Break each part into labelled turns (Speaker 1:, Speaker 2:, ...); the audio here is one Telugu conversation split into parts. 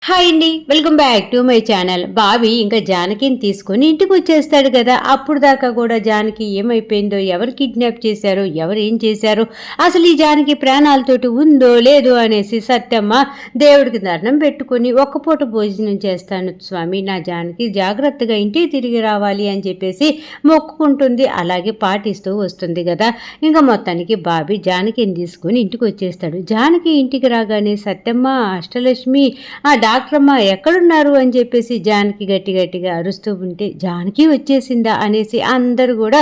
Speaker 1: హాయ్ అండి, welcome back to my channel. Bobby ఇంకా జానకిని తీసుకొని ఇంటికి వచ్చేస్తాడు కదా. అప్పుడు దాకా కూడా జానకి ఏమైపోయిందో, ఎవరు కిడ్నాప్ చేశారో, ఎవరు ఏం చేశారో, అసలు ఈ జానకి ప్రాణాలతోటి ఉందో లేదో అనేసి సత్యమ్మ దేవుడికి దండం పెట్టుకుని ఒక్క పూట భోజనం చేస్తాను స్వామి, నా జానకి జాగ్రత్తగా ఇంటికి తిరిగి రావాలి అని చెప్పేసి మొక్కుకుంటుంది. అలాగే పాటిస్తూ వస్తుంది కదా. ఇంకా మొత్తానికి బాబీ జానకిని తీసుకొని ఇంటికి వచ్చేస్తాడు. జానకి ఇంటికి రాగానే సత్యమ్మ, అష్టలక్ష్మి, ఆ డాక్టర్ అమ్మ ఎక్కడున్నారు అని చెప్పేసి జానకి గట్టి గట్టిగా అరుస్తూ ఉంటే, జానకి వచ్చేసిందా అనేసి అందరూ కూడా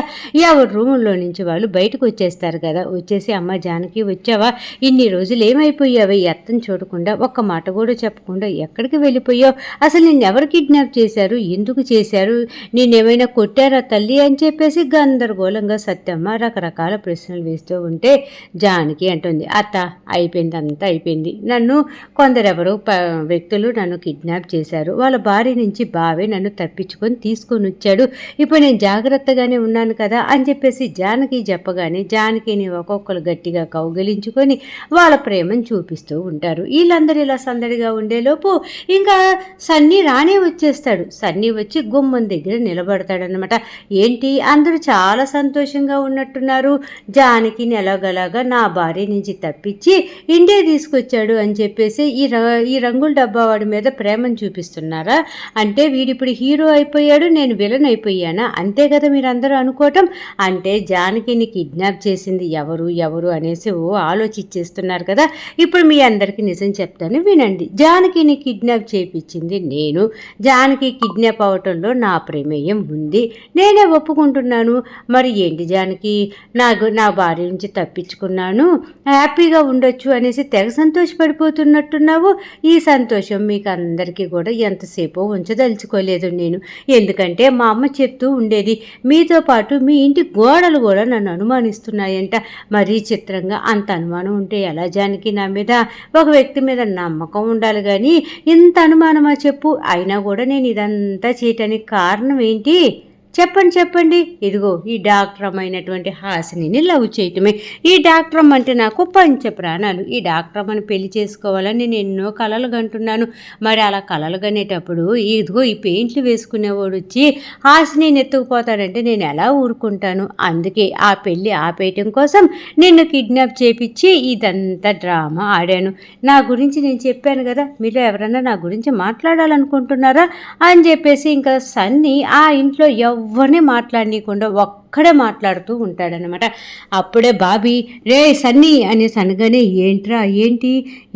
Speaker 1: ఎవరి రూముల్లో నుంచి వాళ్ళు బయటకు వచ్చేస్తారు కదా. వచ్చేసి, అమ్మ జానకి వచ్చావా, ఇన్ని రోజులు ఏమైపోయావా, ఎత్తని చూడకుండా ఒక్క మాట కూడా చెప్పకుండా ఎక్కడికి వెళ్ళిపోయావు, అసలు నిన్ను ఎవరు కిడ్నాప్ చేశారు, ఎందుకు చేశారు, నేనేమైనా కొట్టారా తల్లి అని చెప్పేసి గందరగోళంగా సత్యమ్మ రకరకాల ప్రశ్నలు వేస్తూ ఉంటే, జానకి అంటుంది, అత్త అయిపోయింది, అంతా అయిపోయింది, నన్ను కొందరెవరో వ్యక్తులు నన్ను కిడ్నాప్ చేశారు, వాళ్ళ భార్య నుంచి బావే నన్ను తప్పించుకొని తీసుకొని వచ్చాడు, ఇప్పుడు నేను జాగ్రత్తగానే ఉన్నాను కదా అని చెప్పేసి జానకి చెప్పగానే జానకిని ఒక్కొక్కరు గట్టిగా కౌగిలించుకొని వాళ్ళ ప్రేమను చూపిస్తూ ఉంటారు. వీళ్ళందరూ ఇలా సందడిగా ఉండేలోపు ఇంకా సన్నీ రానే వచ్చేస్తాడు. సన్నీ వచ్చి గుమ్మం దగ్గర నిలబడతాడనమాట. ఏంటి అందరూ చాలా సంతోషంగా ఉన్నట్టున్నారు, జానకిని ఎలాగలాగా నా భార్య నుంచి తప్పించి ఇండియా తీసుకొచ్చాడు అని చెప్పేసి ఈ రంగుల డబ్బా వాడి మీద ప్రేమను చూపిస్తున్నారా, అంటే వీడిప్పుడు హీరో అయిపోయాడు, నేను విలన్ అయిపోయానా, అంతే కదా మీరందరూ అనుకోవటం, అంటే జానకిని కిడ్నాప్ చేసింది ఎవరు ఎవరు అనేసి ఆలోచించేస్తున్నారు కదా. ఇప్పుడు మీ అందరికీ నిజం చెప్తాను వినండి. జానకిని కిడ్నాప్ చేయించింది నేను, జానకి కిడ్నాప్ అవటంలో నా ప్రమేయం ఉంది, నేనే ఒప్పుకుంటున్నాను. మరి ఏంటి జానకి, నా భార్య నుంచి తప్పించుకున్నాను, హ్యాపీగా ఉండొచ్చు అనేసి తెగ సంతోషపడిపోతున్నట్టున్నావు. ఈ సంతోషం మీకు అందరికీ కూడా ఎంతసేపో ఉంచదలుచుకోలేదు నేను, ఎందుకంటే మా అమ్మ చెప్తూ ఉండేది, మీతో పాటు మీ ఇంటి గోడలు కూడా నన్ను అనుమానిస్తున్నాయంట. మరీ చిత్రంగా, అంత అనుమానం ఉంటే ఎలా జానకి, నా మీద ఒక వ్యక్తి మీద నమ్మకం ఉండాలి కానీ ఇంత అనుమానమా చెప్పు, అయినా కూడా నేను ఇదంతా చేయటానికి కారణం ఏంటి చెప్పండి. ఇదిగో ఈ డాక్టర్ అమ్మైనటువంటి హాసినిని లవ్ చేయటమే. ఈ డాక్టర్ అమ్మ అంటే నాకు పంచ ప్రాణాలు. ఈ డాక్టర్ అమ్మని పెళ్లి చేసుకోవాలని నేను ఎన్నో కలలు కంటున్నాను. మరి అలా కలలు కనేటప్పుడు ఇదిగో ఈ పెయింట్లు వేసుకునేవాడు వచ్చి హాసినిని ఎత్తుకుపోతాడంటే నేను ఎలా ఊరుకుంటాను. అందుకే ఆ పెళ్ళి ఆపేయటం కోసం నిన్ను కిడ్నాప్ చేపించి ఇదంతా డ్రామా ఆడాను. నా గురించి నేను చెప్పాను కదా, మీరు ఎవరన్నా నా గురించి మాట్లాడాలనుకుంటున్నారా అని చెప్పేసి ఇంకా సన్నీ ఆ ఇంట్లో ఎవరిని మాట్లాడనీయకుండా ఒక్కడే మాట్లాడుతూ ఉంటాడనమాట. అప్పుడే బాబీ, రే సన్నీ అనేసి అనగానే, ఏంట్రా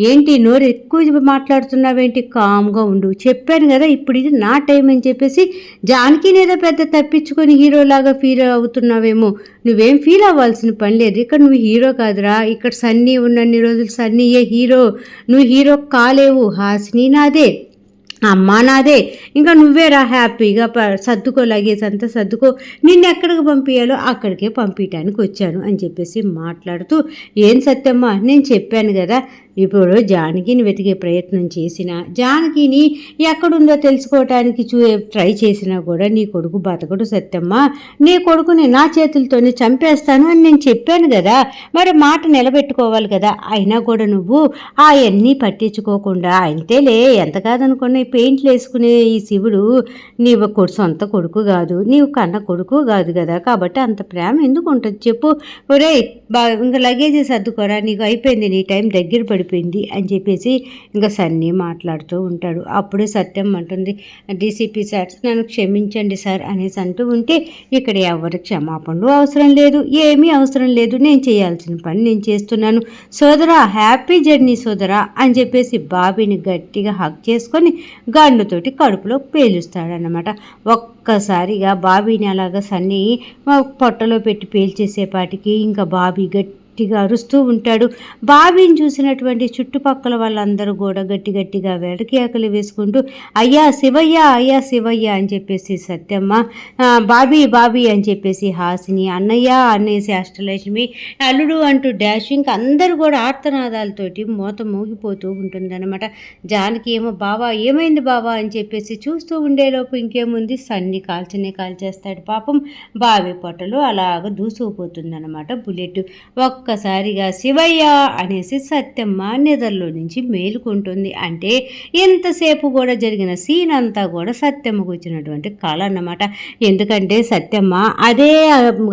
Speaker 1: ఏంటి నోరు ఎక్కువ మాట్లాడుతున్నావేంటి, కామ్గా ఉండు, చెప్పాను కదా ఇప్పుడు ఇది నా టైం అని చెప్పేసి జానకినేదో పెద్ద తప్పించుకొని హీరోలాగా ఫీల్ అవుతున్నావేమో, నువ్వేం ఫీల్ అవ్వాల్సిన పని లేదు, ఇక్కడ నువ్వు హీరో కాదురా, ఇక్కడ సన్నీ ఉన్నన్ని రోజులు సన్నీయే హీరో, నువ్వు హీరో కాలేవు, హాసిని నాదే, అమ్మా నాదే, ఇంకా నువ్వేరా హ్యాపీగా సర్దుకో, లగేజ్ అంతా సర్దుకో, నిన్ను ఎక్కడికి పంపించాలో అక్కడికే పంపించడానికి వచ్చాను అని చెప్పేసి మాట్లాడుతూ, ఏం సత్యమ్మ నేను చెప్పాను కదా, ఇప్పుడు జానకిని వెతికే ప్రయత్నం చేసినా, జానకిని ఎక్కడుందో తెలుసుకోవటానికి ట్రై చేసినా కూడా నీ కొడుకు బతకడు సత్యమ్మ, నీ కొడుకుని నా చేతులతోనే చంపేస్తాను అని నేను చెప్పాను కదా, మరి మాట నిలబెట్టుకోవాలి కదా. అయినా కూడా నువ్వు అవన్నీ పట్టించుకోకుండా, అంతేలే ఎంత కాదనుకున్నా పెయింట్లు వేసుకునే ఈ శివుడు నీవు సొంత కొడుకు కాదు, నీవు కన్న కొడుకు కాదు కదా, కాబట్టి అంత ప్రేమ ఎందుకు ఉంటుంది చెప్పు, ఒరే ఇంకా లగేజ్ సర్దుకోరా, నీకు అయిపోయింది, నీ టైం దగ్గర పడిపోయింది అని చెప్పేసి ఇంకా సన్నీ మాట్లాడుతూ ఉంటాడు. అప్పుడే సత్యం అంటుంది, డీసీపీ సార్ నన్ను క్షమించండి సార్ అనేసి అంటూ ఉంటే, ఇక్కడ ఎవరి క్షమాపణలు అవసరం లేదు, ఏమీ అవసరం లేదు, నేను చేయాల్సిన పని నేను చేస్తున్నాను సోదరా, హ్యాపీ జర్నీ సోదరా అని చెప్పేసి బాబీని గట్టిగా హక్ చేసుకొని గన్నుతోటి కడుపులో పేలుస్తాడనమాట. ఒక్కసారిగా బాబీని అలాగా సన్నీ పొట్టలో పెట్టి పేల్చేసేపాటికి ఇంకా బాబీ గట్టిగా అరుస్తూ ఉంటాడు. బాబీని చూసినటువంటి చుట్టుపక్కల వాళ్ళందరూ కూడా గట్టిగా వెడకేకలు వేసుకుంటూ, అయ్యా శివయ్య అని చెప్పేసి సత్యమ్మ, బాబీ అని చెప్పేసి హాసిని, అన్నయ్య అనేసి అష్టలక్ష్మి, అల్లుడు అంటూ డాషింగ్ అందరూ కూడా ఆర్తనాదాలతోటి మూత మోగిపోతూ ఉంటుందన్నమాట. జానకి ఏమో బావా ఏమైంది బావా అని చెప్పేసి చూస్తూ ఉండేలోపు ఇంకేముంది, సన్ని కాల్చేస్తాడు పాపం. బావి పొట్టలు అలాగ దూసుకుపోతుందన్నమాట బుల్లెట్. ఒక్కసారిగా శివయ్య అనేసి సత్యమ్మ నిద్రలో నుంచి మేలుకుంటుంది. అంటే ఎంతసేపు కూడా జరిగిన సీన్ అంతా కూడా సత్యమ్మకు వచ్చినటువంటి కళ అన్నమాట. ఎందుకంటే సత్యమ్మ అదే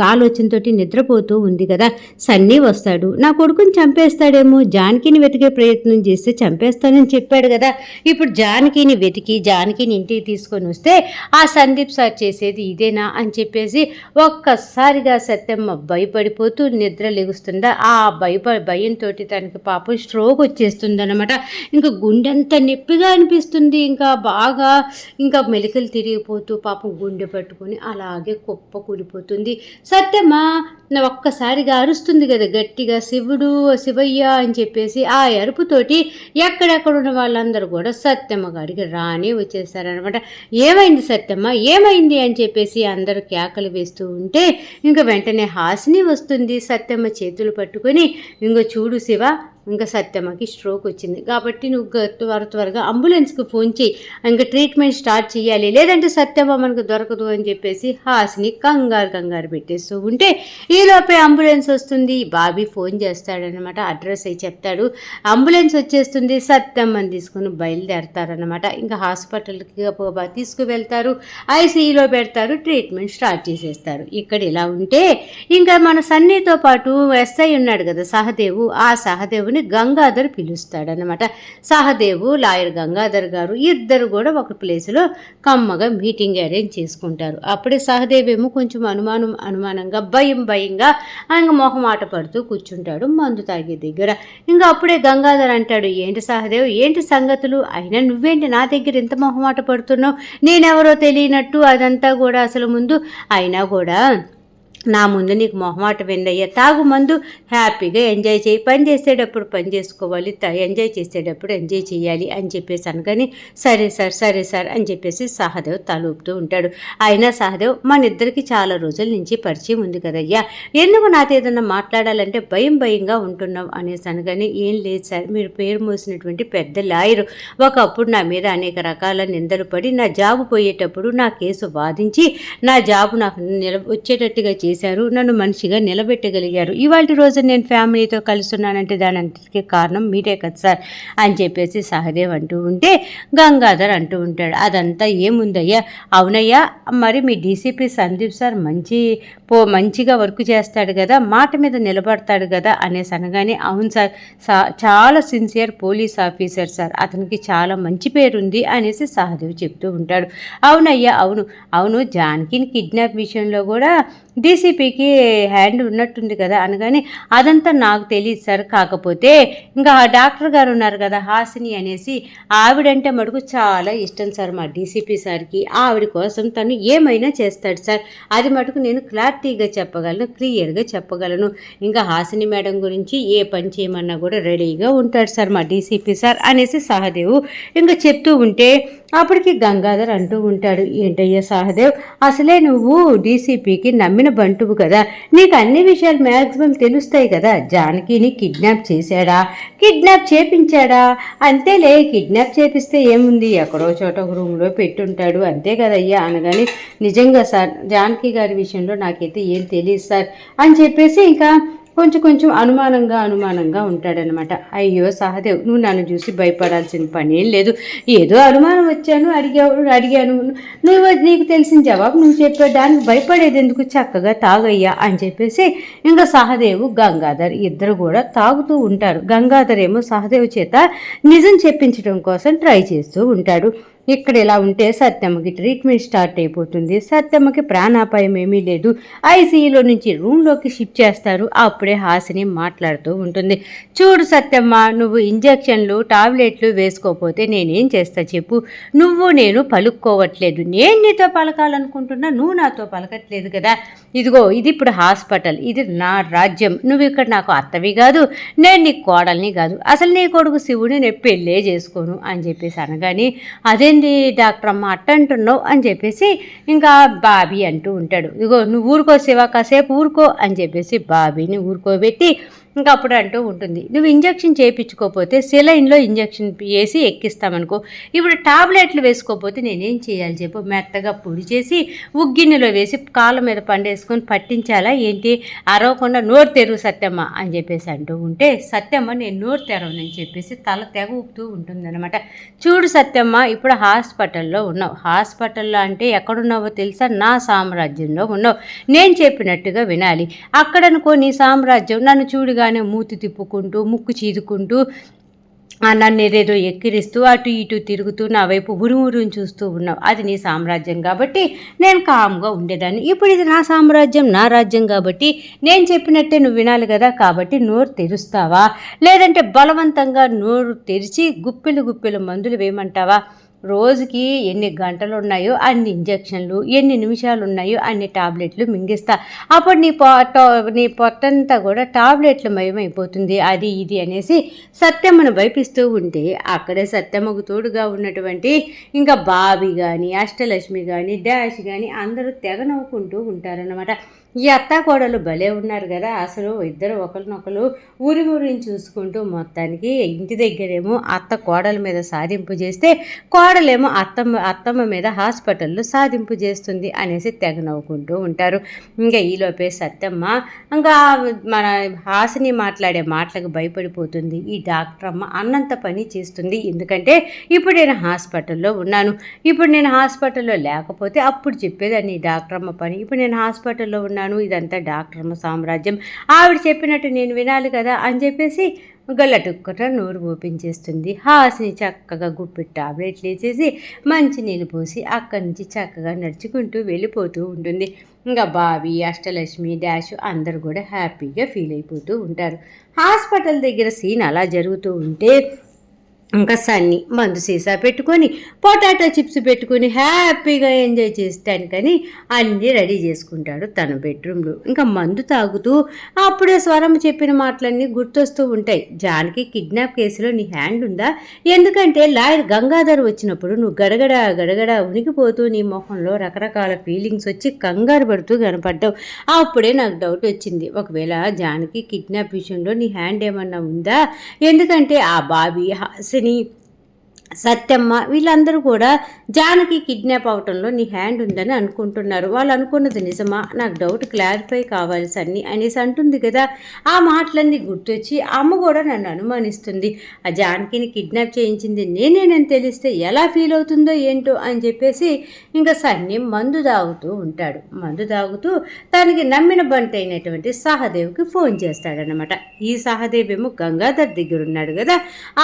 Speaker 1: ఆలోచనతోటి నిద్రపోతూ ఉంది కదా. సన్నీ వస్తాడు, నా కొడుకుని చంపేస్తాడేమో, జానకిని వెతికే ప్రయత్నం చేస్తే చంపేస్తానని చెప్పాడు కదా. ఇప్పుడు జానకిని వెతికి జానకిని ఇంటికి తీసుకొని వస్తే ఆ సందీప్ సార్ చేసేది ఇదేనా అని చెప్పేసి ఒక్కసారిగా సత్యమ్మ భయపడిపోతూ నిద్ర లెగుస్తుందా. ఆ భయంతో తనకి పాపం స్ట్రోక్ వచ్చేస్తుందన్నమాట. ఇంకా గుండెంత నొప్పిగా అనిపిస్తుంది. ఇంకా బాగా ఇంకా మెలికలు తిరిగిపోతూ పాపం గుండె పట్టుకొని అలాగే కుప్ప కూలిపోతుంది. సత్యమ్మ ఒక్కసారిగా అరుస్తుంది కదా గట్టిగా, శివుడు శివయ్య అని చెప్పేసి. ఆ అరుపుతోటి ఎక్కడెక్కడ ఉన్న వాళ్ళందరూ కూడా సత్యమ్మ గారికి రాని వచ్చేసారనమాట. ఏమైంది సత్యమ్మ, ఏమైంది అని చెప్పేసి అందరూ కేకలు వేస్తూ ఉంటే ఇంకా వెంటనే హాసిని వస్తుంది సత్యమ్మ చేతులు పట్టుకొని. ఇంకో చూడు శివ, ఇంకా సత్యమ్మకి స్ట్రోక్ వచ్చింది కాబట్టి నువ్వు త్వరగా అంబులెన్స్కి ఫోన్ చేయి, ఇంకా ట్రీట్మెంట్ స్టార్ట్ చేయాలి, లేదంటే సత్యమ్మ మనకు దొరకదు అని చెప్పేసి హాసిని కంగారు పెట్టేస్తూ ఉంటే ఈలోపే అంబులెన్స్ వస్తుంది. బాబీ ఫోన్ చేస్తాడనమాట, అడ్రస్ అయి చెప్తాడు, అంబులెన్స్ వచ్చేస్తుంది. సత్యమ్మని తీసుకుని బయలుదేరతారనమాట. ఇంకా హాస్పిటల్కి తీసుకువెళ్తారు, ఐసీయూలో పెడతారు, ట్రీట్మెంట్ స్టార్ట్ చేసేస్తారు. ఇక్కడ ఇలా ఉంటే ఇంకా మన సన్నీతో పాటు ఎస్ఐ ఉన్నాడు కదా సహదేవు, ఆ సహదేవుని గంగాధర్ పిలుస్తాడనమాట. సహదేవు లాయర్ గంగాధర్ గారు ఇద్దరు కూడా ఒక ప్లేస్లో కమ్మగా మీటింగ్ అరేంజ్ చేసుకుంటారు. అప్పుడే సహదేవ్ ఏమో కొంచెం అనుమానంగా భయంగా ఆయన మొహమాట పడుతూ కూర్చుంటాడు మందు తాగే దగ్గర. ఇంకా అప్పుడే గంగాధర్ అంటాడు, ఏంటి సహదేవ్, ఏంటి సంగతులు, అయినా నువ్వేంటి నా దగ్గర ఎంత మొహమాట పడుతున్నావు, నేనెవరో తెలియనట్టు అదంతా కూడా అసలు ముందు అయినా కూడా నా ముందు నీకు మొహమాటం ఏందయ్యా, తాగు మందు, హ్యాపీగా ఎంజాయ్ చేయి, పని చేసేటప్పుడు పని చేసుకోవాలి, ఎంజాయ్ చేసేటప్పుడు ఎంజాయ్ చేయాలి అని చెప్పేసి అనగాని సరే సార్ అని చెప్పేసి సహదేవ్ తలూపుతూ ఉంటాడు. అయినా సహదేవ్ మన ఇద్దరికి చాలా రోజుల నుంచి పరిచయం ఉంది కదయ్యా, ఎందుకు నాతో ఏదన్నా మాట్లాడాలంటే భయంగా ఉంటున్నావు అనేసి అనగానే ఏం లేదు సార్, మీరు పేరు మోసినటువంటి పెద్ద లాయరు, ఒకప్పుడు నా మీద అనేక రకాల నిందలు పడి నా జాబు పోయేటప్పుడు నా కేసు వాదించి నా జాబు నాకు వచ్చేటట్టుగా చేశారు, నన్ను మనిషిగా నిలబెట్టగలిగారు. ఇవాళ రోజు నేను ఫ్యామిలీతో కలిసి ఉన్నానంటే దానికి కారణం మీరే కదా సార్ అని చెప్పేసి సహదేవ్ అంటూ ఉంటే గంగాధర్ అంటూ ఉంటాడు, అదంతా ఏముందయ్యా, అవునయ్యా మరి మీ డీసీపీ సందీప్ సార్ మంచిగా వర్క్ చేస్తాడు కదా, మాట మీద నిలబడతాడు కదా అనేసి అనగానే అవును సార్, చాలా సిన్సియర్ పోలీస్ ఆఫీసర్ సార్, అతనికి చాలా మంచి పేరుంది అనేసి సహదేవ్ చెప్తూ ఉంటాడు. అవునయ్యా అవును జానకిని కిడ్నాప్ విషయంలో కూడా డీసీపీకి హ్యాండ్ ఉన్నట్టుంది కదా అనగానే అదంతా నాకు తెలియదు సార్, కాకపోతే ఇంకా ఆ డాక్టర్ గారు ఉన్నారు కదా హాసిని అనేసి, ఆవిడంటే మటుకు చాలా ఇష్టం సార్ మా డీసీపీ సార్కి, ఆవిడ కోసం తను ఏమైనా చేస్తాడు సార్, అది మటుకు నేను క్లారిటీగా చెప్పగలను, క్లియర్గా చెప్పగలను. ఇంకా హాసిని మేడం గురించి ఏ పని చేయమన్నా కూడా రెడీగా ఉంటాడు సార్ మా డీసీపీ సార్ అనేసి సహదేవ్ ఇంకా చెప్తూ ఉంటే అప్పటికి గంగాధర్ అంటూ ఉంటాడు, ఏంటయ్యా సహదేవ్, అసలే నువ్వు డీసీపీకి నమ్మిన బంటువు కదా, నీకు అన్ని విషయాలు మ్యాక్సిమం తెలుస్తాయి కదా, జానకిని కిడ్నాప్ చేశాడా, కిడ్నాప్ చేపించాడా, అంతేలే, కిడ్నాప్ చేపిస్తే ఏముంది, ఎక్కడో చోట ఒక రూమ్లో పెట్టుంటాడు అంతే కదయ్యా అనగానే నిజంగా సార్ జానకి గారి విషయంలో నాకైతే ఏం తెలియదు సార్ అని చెప్పేసి ఇంకా కొంచెం అనుమానంగా ఉంటాడనమాట. అయ్యో సహదేవ్, నువ్వు నన్ను చూసి భయపడాల్సిన పని ఏం లేదు, ఏదో అనుమానం వచ్చాను అడిగాను, నీకు తెలిసిన జవాబు నువ్వు చెప్పే, దానికి భయపడేది ఎందుకు, చక్కగా తాగయ్యా అని చెప్పేసి ఇంకా సహదేవ్ గంగాధర్ ఇద్దరు కూడా తాగుతూ ఉంటారు. గంగాధర్ ఏమో సహదేవ్ చేత నిజం చెప్పించడం కోసం ట్రై చేస్తూ ఉంటాడు. ఇక్కడ ఇలా ఉంటే సత్యమ్మకి ట్రీట్మెంట్ స్టార్ట్ అయిపోతుంది. సత్యమ్మకి ప్రాణాపాయం ఏమీ లేదు, ఐసీయూలో నుంచి రూమ్లోకి షిఫ్ట్ చేస్తారు. అప్పుడే హాసిని మాట్లాడుతూ ఉంటుంది, చూడు సత్యమ్మ, నువ్వు ఇంజెక్షన్లు టాబ్లెట్లు వేసుకోకపోతే నేనేం చేస్తా చెప్పు, నేను పలుక్కోవట్లేదు, నేను నీతో పలకాలనుకుంటున్నా, నువ్వు నాతో పలకట్లేదు కదా, ఇదిగో ఇది ఇప్పుడు హాస్పిటల్, ఇది నా రాజ్యం, నువ్వు ఇక్కడ నాకు అత్తవి కాదు, నేను నీ కోడల్ని కాదు, అసలు నీ కొడుకు శివుని నేను పెళ్ళే చేసుకోను అని చెప్పేసి అనగాని అదే డాక్టర్ అమ్మ అట్ట అంటున్నావు అని చెప్పేసి ఇంకా బాబీ అంటూ ఉంటాడు, ఇదిగో నువ్వు ఊరుకో శివ, కాసేపు ఊరుకో అని చెప్పేసి బాబీని ఊరుకోబెట్టి ఇంకా అప్పుడు అంటూ ఉంటుంది, నువ్వు ఇంజెక్షన్ చేయించుకోకపోతే సెలైన్లో ఇంజెక్షన్ వేసి ఎక్కిస్తామనుకో, ఇప్పుడు టాబ్లెట్లు వేసుకోకపోతే నేనేం చేయాలి చెప్పు, మెత్తగా పొడి చేసి ఉగ్గిన్నెలో వేసి కాళ్ళ మీద పండేసుకొని పట్టించాలా ఏంటి, అరవకుండా నోరు తెరువు సత్యమ్మ అని చెప్పేసి అంటూ ఉంటే, సత్యమ్మ నేను నోరు తెరవనని చెప్పేసి తల తెగ ఊపుతూ ఉంటుందన్నమాట. చూడు సత్యమ్మ, ఇప్పుడు హాస్పిటల్లో ఉన్నావు, హాస్పిటల్లో అంటే ఎక్కడున్నావో తెలుసా, నా సామ్రాజ్యంలో ఉన్నావు, నేను చెప్పినట్టుగా వినాలి. అక్కడనుకో నీ సామ్రాజ్యం, నన్ను చూడగానే మూతి తిప్పుకుంటూ ముక్కు చీదుకుంటూ నన్ను ఏదేదో ఎక్కిరిస్తూ అటు ఇటు తిరుగుతూ నా వైపు ఉరుమురుని చూస్తూ ఉన్నావు, అది నీ సామ్రాజ్యం కాబట్టి నేను కామ్గా ఉండేదాన్ని. ఇప్పుడు ఇది నా సామ్రాజ్యం, నా రాజ్యం కాబట్టి నేను చెప్పినట్టే నువ్వు వినాలి కదా, కాబట్టి నోరు తెరుస్తావా, లేదంటే బలవంతంగా నోరు తెరిచి గుప్పెలు మందులు వేయమంటావా, రోజుకి ఎన్ని గంటలు ఉన్నాయో అన్ని ఇంజెక్షన్లు, ఎన్ని నిమిషాలు ఉన్నాయో అన్ని టాబ్లెట్లు మింగిస్తా, అప్పుడు నీ పొట్టంతా కూడా టాబ్లెట్లు మయమైపోతుంది, అది ఇది అనేసి సత్యమ్మను వైపిస్తూ ఉంటే, అక్కడే సత్యమ్మకు తోడుగా ఉన్నటువంటి ఇంకా బాబీ కానీ అష్టలక్ష్మి కానీ డాష్ కానీ అందరూ తెగ నవ్వుకుంటూ ఉంటారన్నమాట. ఈ అత్తాకోడలు భలే ఉన్నారు కదా, అసలు ఇద్దరు ఒకరినొకరు ఊరిని చూసుకుంటూ మొత్తానికి ఇంటి దగ్గరేమో అత్త కోడల మీద సాధింపు చేస్తే, కోడలేమో అత్తమ్మ మీద హాస్పిటల్లో సాధింపు చేస్తుంది అనేసి తెగ నవ్వుకుంటూ ఉంటారు. ఇంకా ఈలోపే సత్యమ్మ ఇంకా మన హాసిని మాట్లాడే మాటలకు భయపడిపోతుంది. ఈ డాక్టర్ అమ్మ అన్నంత పని చేస్తుంది, ఎందుకంటే ఇప్పుడు నేను హాస్పిటల్లో ఉన్నాను, ఇప్పుడు నేను హాస్పిటల్లో లేకపోతే అప్పుడు చెప్పేదాన్ని డాక్టర్ అమ్మ పని, ఇప్పుడు నేను హాస్పిటల్లో ఉన్నాను, ఇదంతా డాక్టర్ అమ్మ సామ్రాజ్యం, ఆవిడ చెప్పినట్టు నేను వినాలి కదా అని చెప్పేసి గల్లటుక్కట నోరు ఓపెన్ చేస్తుంది. హాసిని చక్కగా గుప్పెట్టు టాబ్లెట్లు వేసేసి మంచి నీళ్ళు పోసి అక్కడి నుంచి చక్కగా నడుచుకుంటూ వెళ్ళిపోతూ ఉంటుంది. ఇంకా బాబీ అష్టలక్ష్మి డాష్ అందరూ కూడా హ్యాపీగా ఫీల్ అయిపోతూ ఉంటారు. హాస్పిటల్ దగ్గర సీన్ అలా జరుగుతూ ఉంటే ఇంకా సన్నీ మందు సీసా పెట్టుకొని పొటాటో చిప్స్ పెట్టుకొని హ్యాపీగా ఎంజాయ్ చేస్తానికని అన్నీ రెడీ చేసుకుంటాడు తన బెడ్రూమ్లో. ఇంకా మందు తాగుతూ అప్పుడే స్వరం చెప్పిన మాటలన్నీ గుర్తొస్తూ ఉంటాయి. జానకి కిడ్నాప్ కేసులో నీ హ్యాండ్ ఉందా, ఎందుకంటే లాయర్ గంగాధర్ వచ్చినప్పుడు నువ్వు గడగడ ఉనికిపోతూ నీ మొహంలో రకరకాల ఫీలింగ్స్ వచ్చి కంగారు పడుతూ కనపడ్డావు, అప్పుడే నాకు డౌట్ వచ్చింది, ఒకవేళ జానకి కిడ్నాప్ విషయంలో నీ హ్యాండ్ ఏమన్నా ఉందా, ఎందుకంటే ఆ బాబీ హాసిని సత్యమ్మ వీళ్ళందరూ కూడా జానకి కిడ్నాప్ అవటంలో నీ హ్యాండ్ ఉందని అనుకుంటున్నారు, వాళ్ళు అనుకున్నది నిజమా, నాకు డౌట్ క్లారిఫై కావాలి సన్ని అనేసి అంటుంది కదా. ఆ మాటలన్నీ గుర్తొచ్చి అమ్మ కూడా నన్ను అనుమానిస్తుంది, ఆ జానకిని కిడ్నాప్ చేయించింది నేనేనని తెలిస్తే ఎలా ఫీల్ అవుతుందో ఏంటో అని చెప్పేసి ఇంకా సన్ని మందు తాగుతూ ఉంటాడు. మందు తాగుతూ తనకి నమ్మిన బంట అయినటువంటి సహదేవ్కి ఫోన్ చేస్తాడనమాట. ఈ సహదేవ్ ఏమో గంగాధర్ దగ్గర ఉన్నాడు కదా,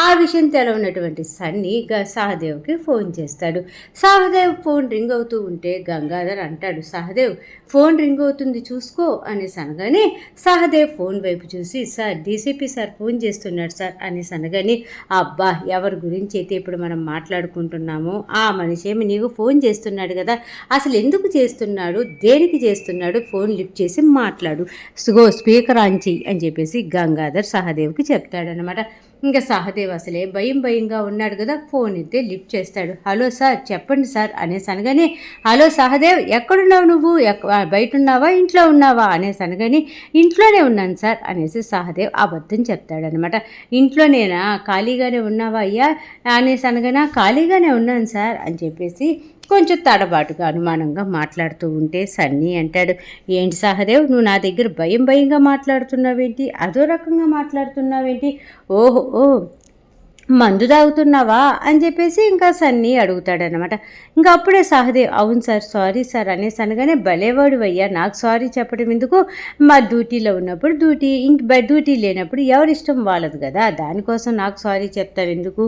Speaker 1: ఆ విషయం తెలవనటువంటి సన్ని సహదేవ్కి ఫోన్ చేస్తాడు. సహదేవ్ ఫోన్ రింగ్ అవుతూ ఉంటే గంగాధర్ అంటాడు, సహదేవ్ ఫోన్ రింగ్ అవుతుంది చూసుకో అనేసి అనగానే సహదేవ్ ఫోన్ వైపు చూసి, సార్ డీసీపీ సార్ ఫోన్ చేస్తున్నాడు సార్ అనేసి అనగానే, అబ్బా ఎవరి గురించి అయితే ఇప్పుడు మనం మాట్లాడుకుంటున్నామో ఆ మనిషి ఏమి నీకు ఫోన్ చేస్తున్నాడు కదా, అసలు ఎందుకు చేస్తున్నాడు, దేనికి చేస్తున్నాడు, ఫోన్ లిఫ్ట్ చేసి మాట్లాడు, స్పీకర్ ఆన్ చెయ్యి అని చెప్పేసి గంగాధర్ సహదేవ్కి చెప్తాడనమాట. ఇంకా సహదేవ్ అసలే భయంగా ఉన్నాడు కదా, ఫోన్ అయితే లిఫ్ట్ చేస్తాడు. హలో సార్ చెప్పండి సార్ అనేసి అనగానే, హలో సహదేవ్ ఎక్కడున్నావు నువ్వు, బయట ఉన్నావా ఇంట్లో ఉన్నావా అనేసి అనగానే, ఇంట్లోనే ఉన్నాను సార్ అనేసి సహదేవ్ అబద్ధం చెప్తాడనమాట. ఇంట్లోనేనా, ఖాళీగానే ఉన్నావా అయ్యా అనేసి అనగానే, ఖాళీగానే ఉన్నాను సార్ అని చెప్పేసి కొంచెం తడబాటుగా అనుమానంగా మాట్లాడుతూ ఉంటే సన్నీ అంటాడు, ఏంటి సహదేవ్ నువ్వు నా దగ్గర భయంగా మాట్లాడుతున్నావేంటి, అదో రకంగా మాట్లాడుతున్నావేంటి, ఓహో మందు తాగుతున్నావా అని చెప్పేసి ఇంకా సన్నీ అడుగుతాడనమాట. ఇంకా అప్పుడే సహదేవ్ అవును సార్ సారీ సార్ అనేసి అనగానే, భలేవాడు అయ్యా నాకు సారీ చెప్పడం ఎందుకు, మా డ్యూటీలో ఉన్నప్పుడు డ్యూటీ లేనప్పుడు ఎవరిష్టం వాళ్ళదు కదా, దానికోసం నాకు సారీ చెప్తావు ఎందుకు,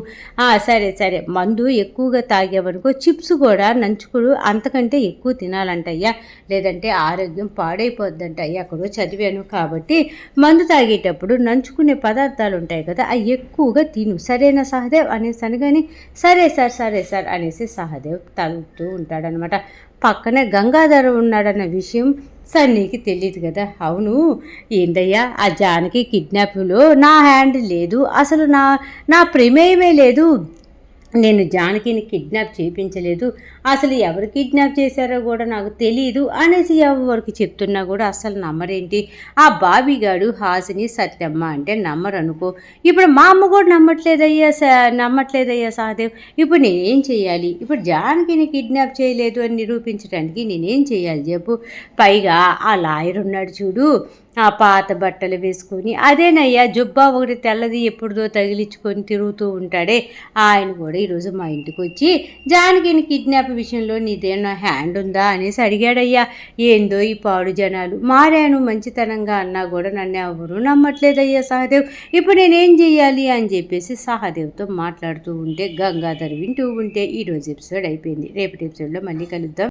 Speaker 1: సరే మందు ఎక్కువగా తాగేవనుకో చిప్స్ కూడా నంచుకుడు అంతకంటే ఎక్కువ తినాలంటయ్యా, లేదంటే ఆరోగ్యం పాడైపోద్దంట అయ్యా, అక్కడో చదివాను, కాబట్టి మందు తాగేటప్పుడు నంచుకునే పదార్థాలు ఉంటాయి కదా అవి ఎక్కువగా తిను, సరేనా సహదేవ్ అనేసి అనగానే, సరే సార్ అనేసి సహదేవ్ తలుపుతూ ఉంటాడనమాట. పక్కనే గంగాధర్ ఉన్నాడన్న విషయం సన్నీకి తెలియదు కదా. అవును ఏందయ్యా ఆ జానకి కిడ్నాప్లో నా హ్యాండ్ లేదు, అసలు నా ప్రమేయమే లేదు, నేను జానకిని కిడ్నాప్ చేయించలేదు, అసలు ఎవరు కిడ్నాప్ చేశారో కూడా నాకు తెలీదు అనేసి ఎవరికి చెప్తున్నా కూడా అస్సలు నమ్మరేంటి? ఆ బాబీగాడు హాసిని సత్యమ్మ అంటే నమ్మరనుకో. ఇప్పుడు మా అమ్మ కూడా నమ్మట్లేదయ్యా సహదేవ్. ఇప్పుడు నేనేం చేయాలి? ఇప్పుడు జానకిని కిడ్నాప్ చేయలేదు అని నిరూపించడానికి నేనేం చేయాలి చెప్పు? పైగా ఆ లాయర్ ఉన్నాడు చూడు, ఆ పాత బట్టలు వేసుకొని, అదేనయ్యా జుబ్బా ఒకటి తెల్లది ఎప్పుడుదో తగిలించుకొని తిరుగుతూ ఉంటాడే, ఆయన కూడా ఈరోజు మా ఇంటికి వచ్చి జానకిని కిడ్నాప్ విషయంలో నీదేనా హ్యాండ్ ఉందా అనేసి అడిగాడయ్యా. ఏందో ఈ పాడు జనాలు, మారాను మంచితనంగా అన్నా కూడా నన్ను ఎవరూ నమ్మట్లేదయ్యా సహదేవ్. ఇప్పుడు నేనేం చెయ్యాలి అని చెప్పేసి సహదేవ్తో మాట్లాడుతూ ఉంటే గంగాధర్ వింటూ ఉంటే ఈరోజు ఎపిసోడ్ అయిపోయింది. రేపటి ఎపిసోడ్లో మళ్ళీ కలుద్దాం.